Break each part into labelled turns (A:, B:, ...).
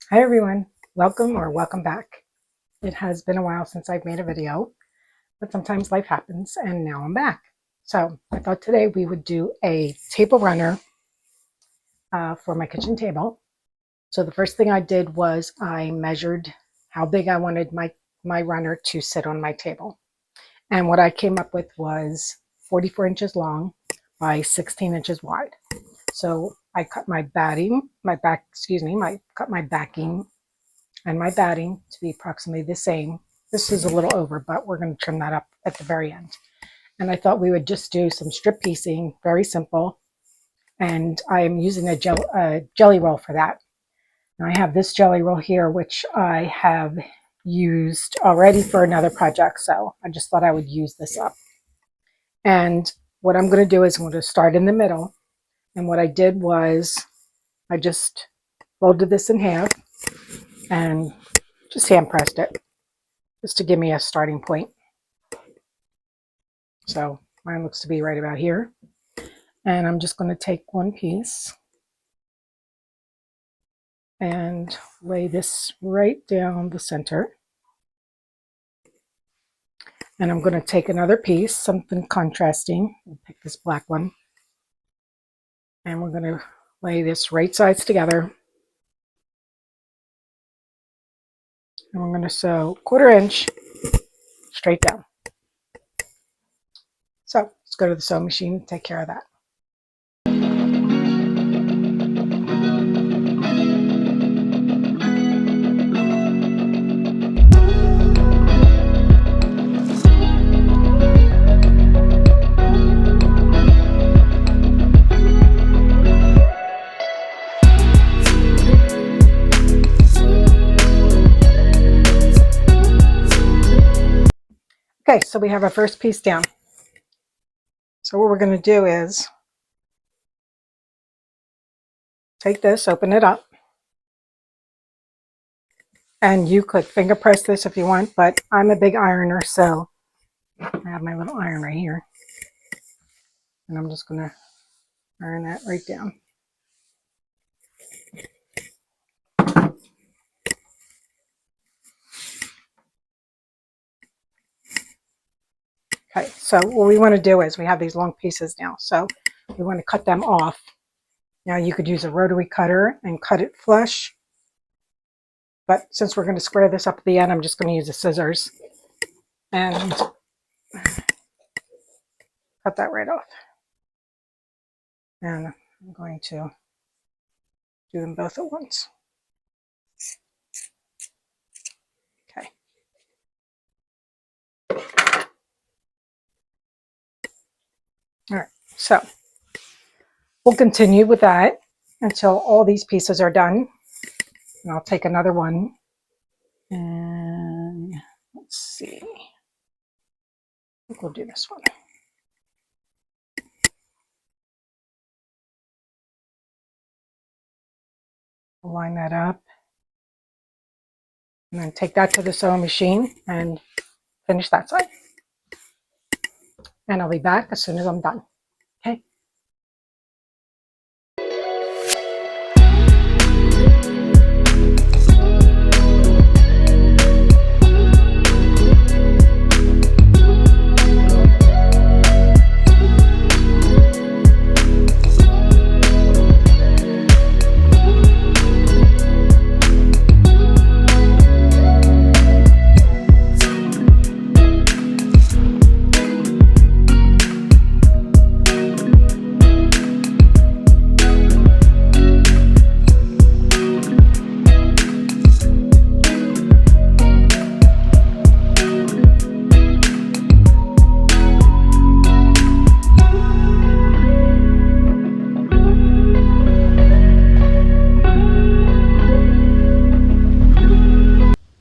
A: Hi everyone, welcome back. It has been a while since I've made a video, but sometimes life happens and now I'm back. So I thought today we would do a table runner for my kitchen table. So the first thing I did was I measured how big I wanted my runner to sit on my table. And what I came up with was 44 inches long by 16 inches wide. So I cut my backing and my batting to be approximately the same. This is a little over, but we're going to trim that up at the very end. And I thought we would just do some strip piecing, very simple. And I'm using a jelly roll for that. Now I have this jelly roll here, which I have used already for another project. So I just thought I would use this up. And what I'm going to do is I'm going to start in the middle. And what I did was I just folded this in half and just hand pressed it just to give me a starting point. So mine looks to be right about here. And I'm just going to take one piece and lay this right down the center. And I'm going to take another piece, something contrasting. I'll pick this black one. And we're going to lay this right sides together. And we're going to sew 1/4 inch straight down. So let's go to the sewing machine and take care of that. Okay, so we have our first piece down. So what we're going to do is take this, open it up, and you could finger press this if you want, but I'm a big ironer, so I have my little iron right here. And I'm just going to iron that right down. Okay, so what we want to do is we have these long pieces now, so we want to cut them off. Now you could use a rotary cutter and cut it flush, but since we're going to square this up at the end, I'm just going to use the scissors and cut that right off. And I'm going to do them both at once. Okay. All right, so we'll continue with that until all these pieces are done. And I'll take another one and let's see. I think we'll do this one. We'll line that up and then take that to the sewing machine and finish that side. And I'll be back as soon as I'm done. Okay.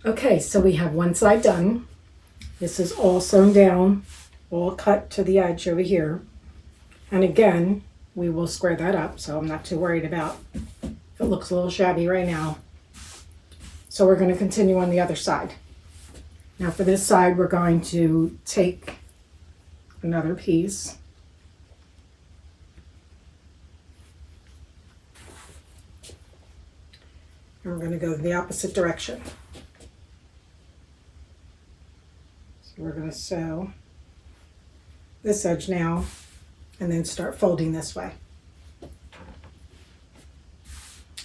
A: Okay, so we have one side done. This is all sewn down, all cut to the edge over here. And again, we will square that up, so I'm not too worried about if it looks a little shabby right now. So we're going to continue on the other side. Now for this side, we're going to take another piece And we're going to go the opposite direction. So we're going to sew this edge now and then start folding this way.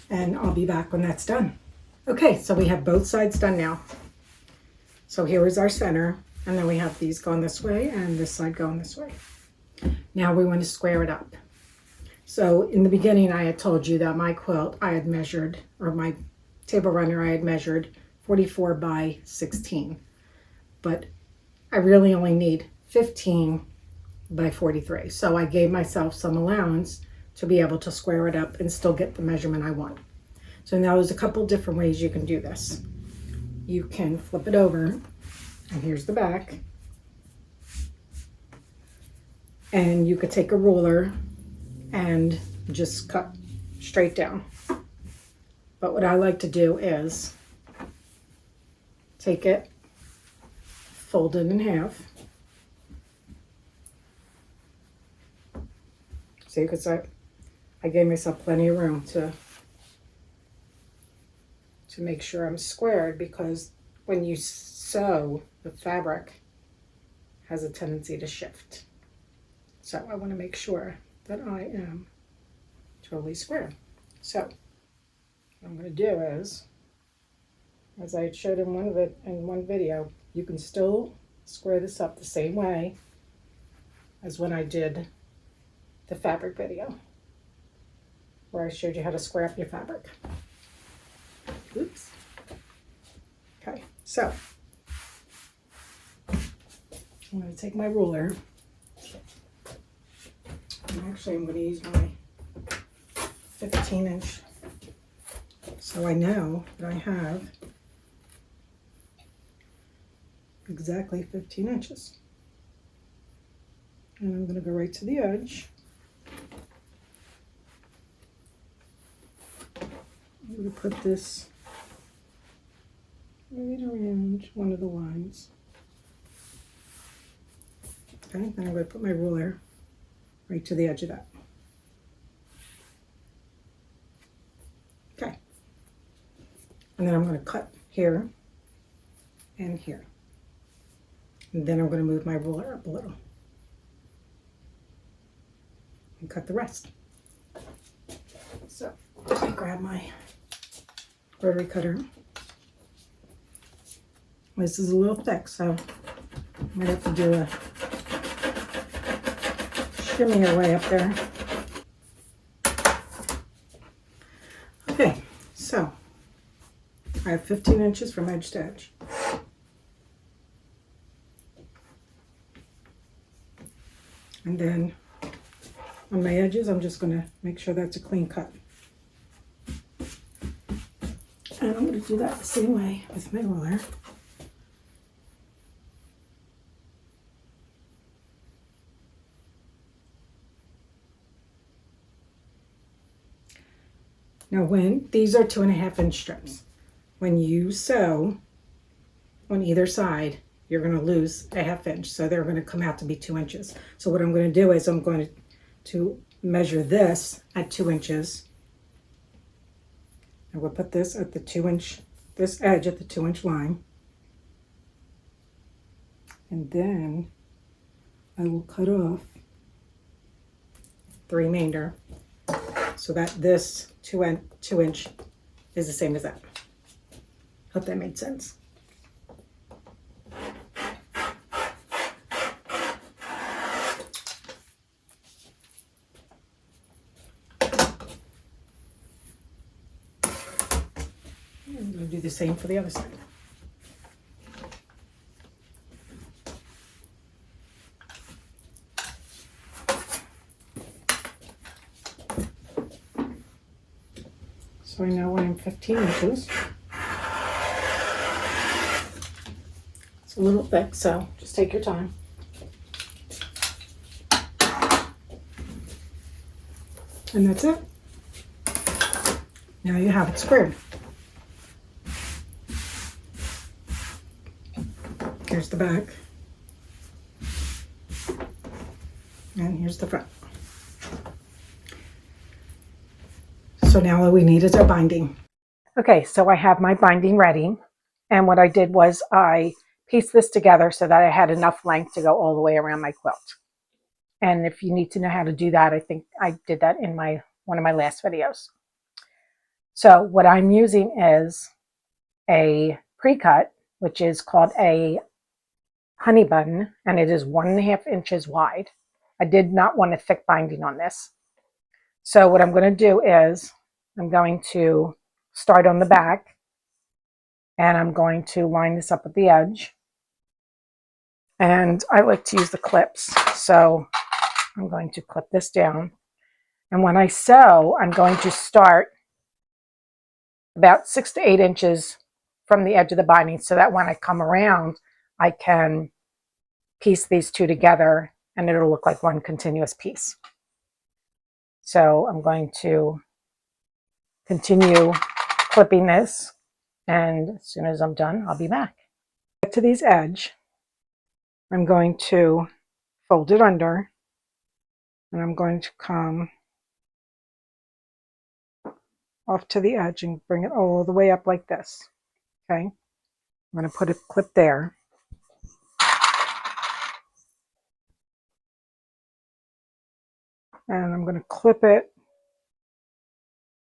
A: And I'll be back when that's done. Okay, so we have both sides done now. So here is our center, and then we have these going this way and this side going this way. Now we want to square it up. So in the beginning I had told you that my quilt I had measured, or my table runner I had measured 44 by 16. But I really only need 15 by 43. So I gave myself some allowance to be able to square it up and still get the measurement I want. So now there's a couple different ways you can do this. You can flip it over, and here's the back. And you could take a ruler and just cut straight down. But what I like to do is take it, fold it in half. See, because I gave myself plenty of room to make sure I'm squared, because when you sew, the fabric has a tendency to shift. So I want to make sure that I am totally square. So what I'm going to do is, as I showed in one video, you can still square this up the same way as when I did the fabric video, where I showed you how to square up your fabric. Oops. Okay, so I'm going to take my ruler, and actually I'm going to use my 15-inch, so I know that I have exactly 15 inches. And I'm going to go right to the edge. I'm going to put this right around one of the lines. Okay, then I'm going to put my ruler right to the edge of that. Okay. And then I'm going to cut here and here. And then I'm going to move my ruler up a little and cut the rest. So let me grab my rotary cutter. This is a little thick, so I might have to do a shimmy way up there. Okay, so I have 15 inches from edge to edge. And then on my edges, I'm just going to make sure that's a clean cut. And I'm going to do that the same way with my ruler. Now when these are 2.5-inch strips, when you sew on either side, you're going to lose a 1/2 inch. So they're going to come out to be 2 inches. So what I'm going to do is I'm going to measure this at 2 inches. And we'll put this at the 2-inch, this edge at the 2-inch line. And then I will cut off the remainder so that this 2-inch is the same as that. Hope that made sense. I'm going to do the same for the other side. So I know I'm 15 inches. It's a little thick, so just take your time. And that's it. Now you have it squared. Here's the back. And here's the front. So now all we need is our binding. Okay, so I have my binding ready. And what I did was I pieced this together so that I had enough length to go all the way around my quilt. And if you need to know how to do that, I think I did that in one of my last videos. So what I'm using is a pre-cut, which is called a Honey Bun, and it is 1.5 inches wide. I did not want a thick binding on this. So what I'm going to do is I'm going to start on the back, and I'm going to line this up at the edge. And I like to use the clips, so I'm going to clip this down. And when I sew, I'm going to start about 6 to 8 inches from the edge of the binding so that when I come around, I can piece these two together and it'll look like one continuous piece. So I'm going to continue clipping this, and as soon as I'm done, I'll be back. Get to these edge, I'm going to fold it under, and I'm going to come off to the edge and bring it all the way up like this. Okay, I'm going to put a clip there. And I'm going to clip it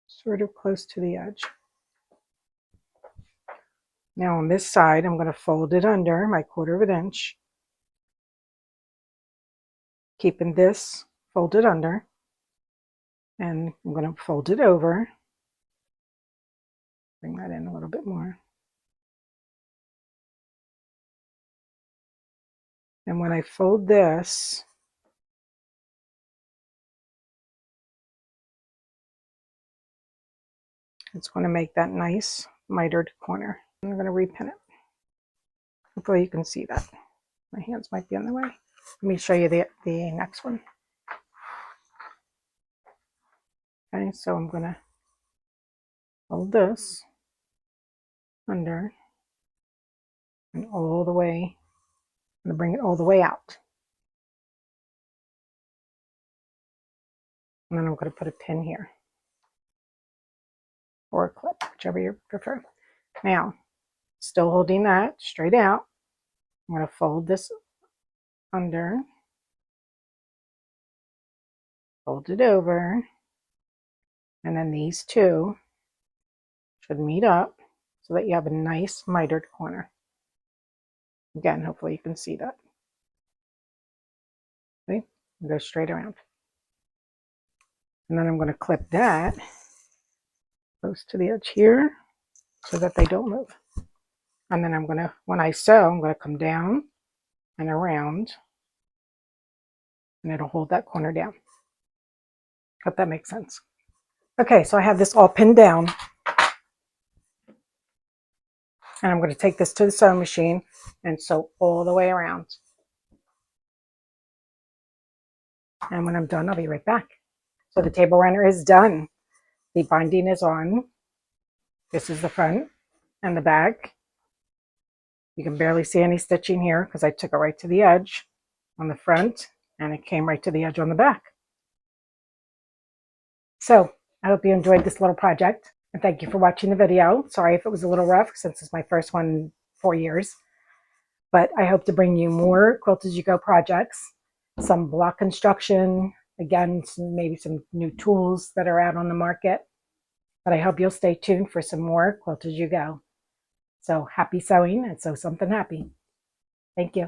A: sort of close to the edge. Now on this side, I'm going to fold it under my 1/4 inch, keeping this folded under, and I'm going to fold it over, bring that in a little bit more. And when I fold this, it's going to make that nice mitered corner. I'm going to repin it. Hopefully you can see that. My hands might be in the way. Let me show you the next one. Okay, so I'm going to fold this under and all the way. I'm going to bring it all the way out. And then I'm going to put a pin here, or a clip, whichever you prefer. Now, still holding that straight out, I'm going to fold this under, fold it over, and then these two should meet up so that you have a nice mitered corner. Again, hopefully you can see that. Okay, go straight around. And then I'm going to clip that close to the edge here so that they don't move. And then I'm going to, when I sew, I'm going to come down and around, and it'll hold that corner down. Hope that makes sense. Okay, so I have this all pinned down, and I'm going to take this to the sewing machine and sew all the way around. And when I'm done, I'll be right back. So the table runner is done. The binding is on. This is the front and the back. You can barely see any stitching here because I took it right to the edge on the front, and it came right to the edge on the back. So I hope you enjoyed this little project, and thank you for watching the video. Sorry if it was a little rough since it's my first one in 4 years, but I hope to bring you more Quilt As You Go projects, some block construction, again, maybe some new tools that are out on the market. But I hope you'll stay tuned for some more Quilt As You Go. So happy sewing and sew something happy. Thank you.